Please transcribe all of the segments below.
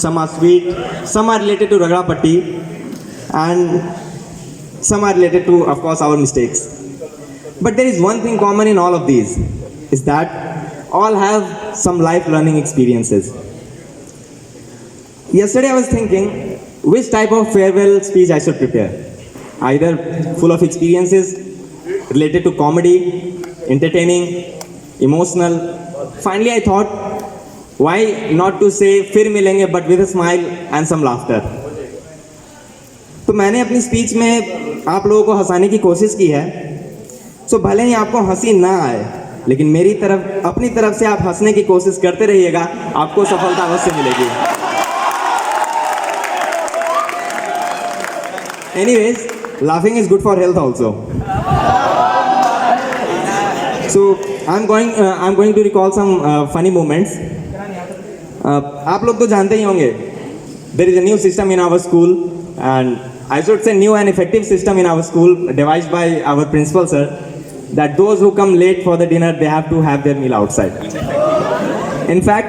some are sweet, some are related to Ragda Patti, and some are related to, of course, our mistakes. But there is one thing common in all of these, is that all have some life learning experiences. Yesterday I was thinking which type of farewell speech I should prepare. Either full of experiences related to comedy, entertaining, emotional. Finally I thought, why not to say फिर मिलेंगे but with a smile and some laughter. तो मैंने अपनी speech में आप लोगों को हंसाने की कोशिश की है. सो भले ही आपको हंसी ना आए, लेकिन मेरी तरफ अपनी तरफ से आप हंसने की कोशिश करते रहिएगा, आपको सफलता अवश्य मिलेगी. Anyways, laughing is good for health also. So I'm going to recall some funny moments. आप लोग तो जानते ही होंगे, there is a new system in our school, and I should say new and effective system in our school devised by our principal sir, that those who come late for the dinner, they have to have their meal outside. In fact,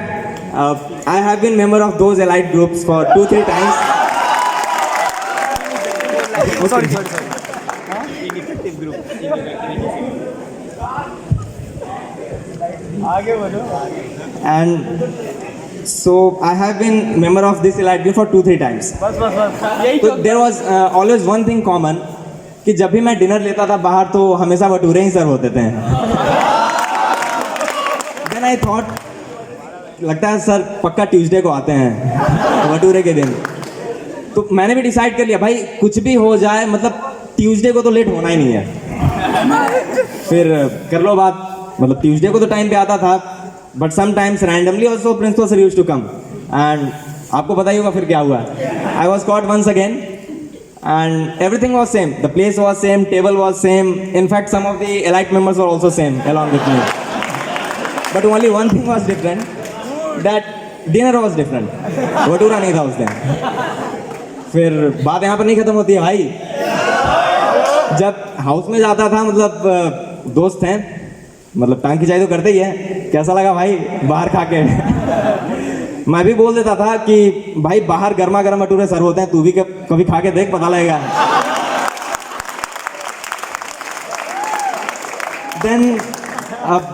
I have been member of those elite groups for 2-3 times. Sorry. Ineffective group. And so I have been member of this elite group for 2-3 times. So there was always one thing common, कि जब भी मैं dinner लेता था बाहर तो हमेशा भटूरे ही सर्व होते थे. Then I thought, लगता है सर पक्का ट्यूसडे को आते हैं भटूरे के दिन. तो मैंने भी डिसाइड कर लिया, भाई कुछ भी हो जाए, मतलब ट्यूसडे को तो लेट होना ही नहीं है. फिर कर लो बात, मतलब ट्यूसडे को तो टाइम पे आता था, but sometimes randomly also principal sir used to come. And आपको पता ही होगा फिर क्या हुआ. I was caught once again, and everything was same. The place was same, table was same. In fact, some of the elite members were also same along with me. But only one thing was different, that dinner was different. Bhatura नहीं था उस दिन. फिर बात यहाँ पर नहीं खत्म होती है भाई. जब हाउस में जाता था, मतलब दोस्त हैं, मतलब टांग खिंचाई तो करते ही है, कैसा लगा भाई बाहर खा के. मैं भी बोल देता था कि भाई बाहर गर्मा गर्म भटूरे सर्व होते हैं, तू भी कभी खा के देख, पता लगेगा. देन अब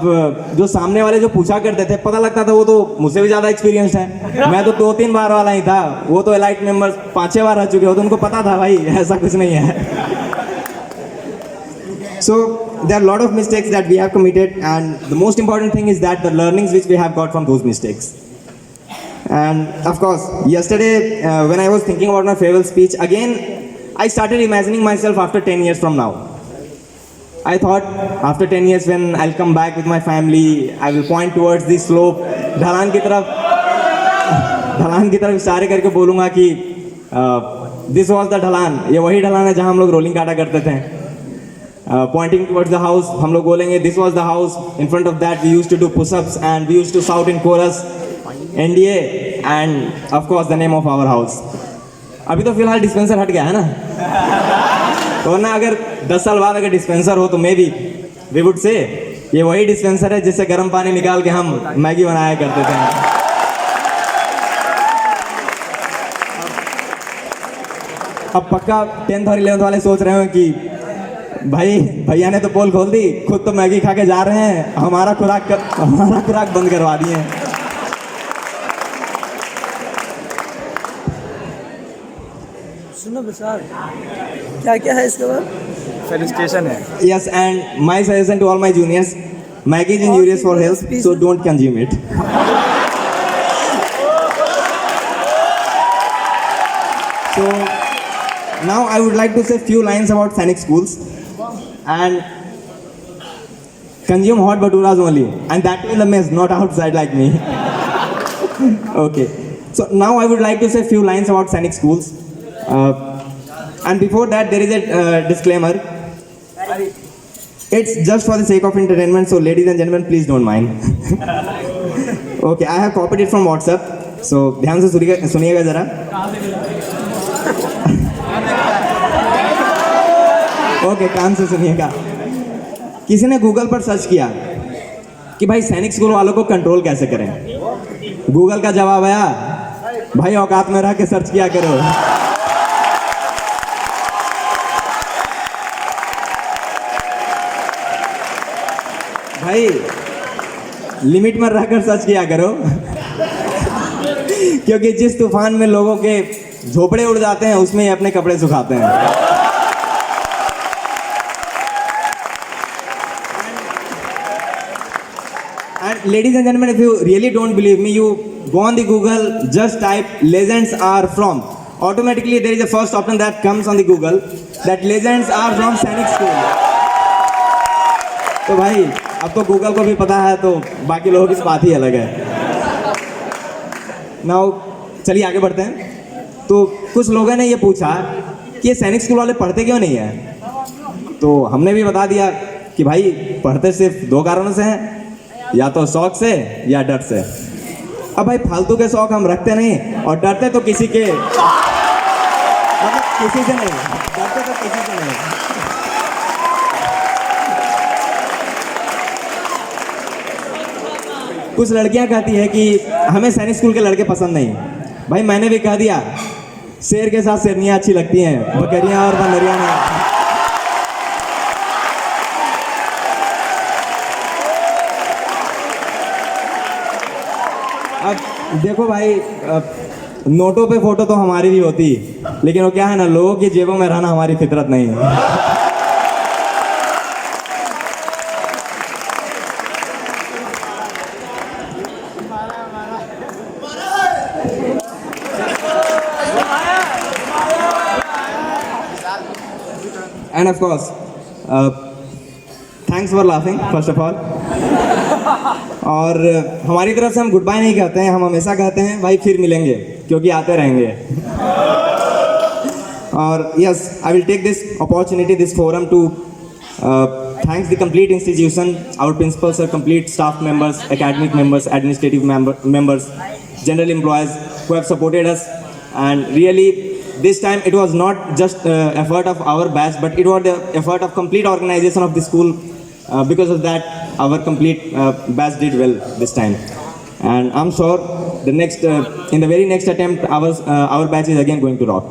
जो सामने वाले जो पूछा करते थे, पता लगता था वो तो मुझसे भी ज्यादा एक्सपीरियंस्ड है. मैं तो 2-3 बार वाला ही था, वो तो एलाइट मेंबर्स 5-6 बार रह चुके हो, तो उनको पता था भाई ऐसा कुछ नहीं है. So there are a lot of mistakes that we have committed, and the most important thing is that the learnings which we have got from those mistakes. And of course, yesterday when I was thinking about my farewell speech, again I started imagining myself after 10 years from now. I thought after 10 years when I'll come back with my family, I will point towards the slope, ढलान की तरफ इशारे करके बोलूँगा कि this was the ढलान, ये वही ढलान है जहाँ हम लोग रोलिंग काटा करते थे. Pointing towards the house, हम लोग बोलेंगे this was the house. In front of that we used to do push-ups and we used to shout in chorus NDA and of course the name of our house. अभी तो फिलहाल dispenser हट गया है ना, तो ना अगर 10 साल बाद अगर डिस्पेंसर हो तो may be we would say ये वही डिस्पेंसर है जिससे गर्म पानी निकाल के हम मैगी बनाया करते थे. अब पक्का 10th और 11th वाले सोच रहे हो कि भाई भैया ने तो पोल खोल दी, खुद तो मैगी खा के जा रहे हैं, हमारा खुराक बंद करवा दिए हैं. सुनो विशाल, क्या क्या है इसके बाद? फेलिसिटेशन है. Yes, and my suggestion to all my juniors, Maggi is injurious for health, so don't consume it. So now I would like to say few lines about Sainik schools and consume hot bhaturas only, and that in the mess, not outside like me. Okay, so now I would like to say few lines about Sainik schools. And before that there is a disclaimer. It's just for the sake of entertainment, so ladies and gentlemen please don't mind. Okay, I have copied it from WhatsApp, so ध्यान से सुनिएगा जरा. Okay, कान से सुनिएगा. किसी ने Google पर search किया कि भाई सैनिक स्कूल वालों को कंट्रोल कैसे करें. गूगल का जवाब आया भाई औकात में रह के सर्च किया करो। भाई लिमिट में रहकर सर्च किया करो, क्योंकि जिस तूफान में लोगों के झोपड़े उड़ जाते हैं उसमें ही अपने कपड़े सुखाते हैं। And ladies and gentlemen, if you really don't believe me, you go on the Google, just type legends are from. Automatically there is a first option that comes on the Google that legends are from सैनिक school. तो भाई अब तो Google को भी पता है, तो बाकी लोगों की बात ही अलग है। नाउ चलिए आगे बढ़ते हैं। तो कुछ लोगों ने ये पूछा कि ये सैनिक स्कूल वाले पढ़ते क्यों नहीं है, तो हमने भी बता दिया कि भाई पढ़ते सिर्फ दो कारणों से हैं, या तो शौक से या डर से। अब भाई फालतू के शौक हम रखते नहीं, और डरते तो किसी के मतलब किसी से नहीं, डरते तो किसी से नहीं। कुछ लड़कियां कहती है कि हमें सैनिक स्कूल के लड़के पसंद नहीं। भाई मैंने भी कह दिया, शेर के साथ शेरनियां अच्छी लगती हैं, बकरियां और बंदरियां नहीं। अब देखो भाई, नोटों पे फोटो तो हमारी भी होती, लेकिन वो क्या है ना, लोगों की जेबों में रहना हमारी फितरत नहीं है। End of course thanks for laughing first of all. और हमारी तरफ से हम गुड बाय नहीं कहते हैं, हम हमेशा कहते हैं भाई फिर मिलेंगे, क्योंकि आते रहेंगे। और yes, I will take this opportunity, this forum to thanks the complete institution, our principals, our complete staff members, academic members, administrative members, general employees who have supported us. And really this time it was not just effort of our batch, but it was the effort of complete organization of the school. Because of that our complete batch did well this time, and I'm sure the next in the very next attempt our batch is again going to rock.